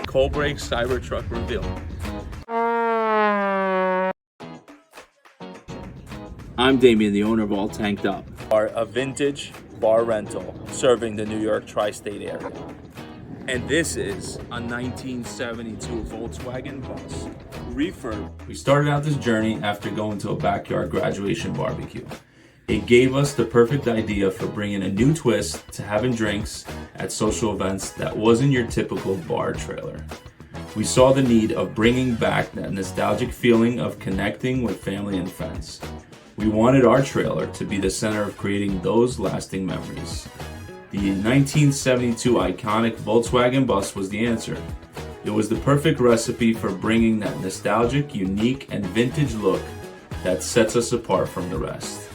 Coldbreak Cybertruck reveal. I'm Damian, the owner of All Tanked Up. A vintage bar rental serving the New York tri-state area. And this is a 1972 Volkswagen bus, refurb. We started out this journey after going to a backyard graduation barbecue. It gave us the perfect idea for bringing a new twist to having drinks at social events that wasn't your typical bar trailer. We saw the need of bringing back that nostalgic feeling of connecting with family and friends. We wanted our trailer to be the center of creating those lasting memories. The 1972 iconic Volkswagen bus was the answer. It was the perfect recipe for bringing that nostalgic, unique, and vintage look that sets us apart from the rest.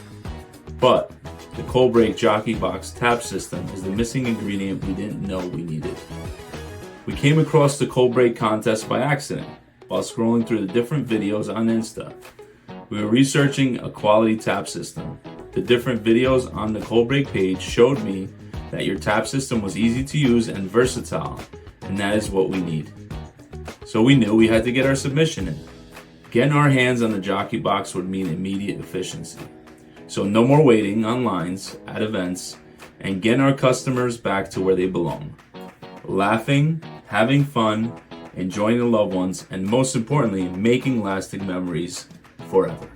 But the Coldbreak Jockey Box tap system is the missing ingredient we didn't know we needed. We came across the Coldbreak contest by accident while scrolling through the different videos on Insta. We were researching a quality tap system. The different videos on the Coldbreak page showed me that your tap system was easy to use and versatile, and that is what we need. So we knew we had to get our submission in. Getting our hands on the Jockey Box would mean immediate efficiency. So no more waiting on lines at events, and getting our customers back to where they belong. Laughing, having fun, enjoying the loved ones, and most importantly, making lasting memories forever.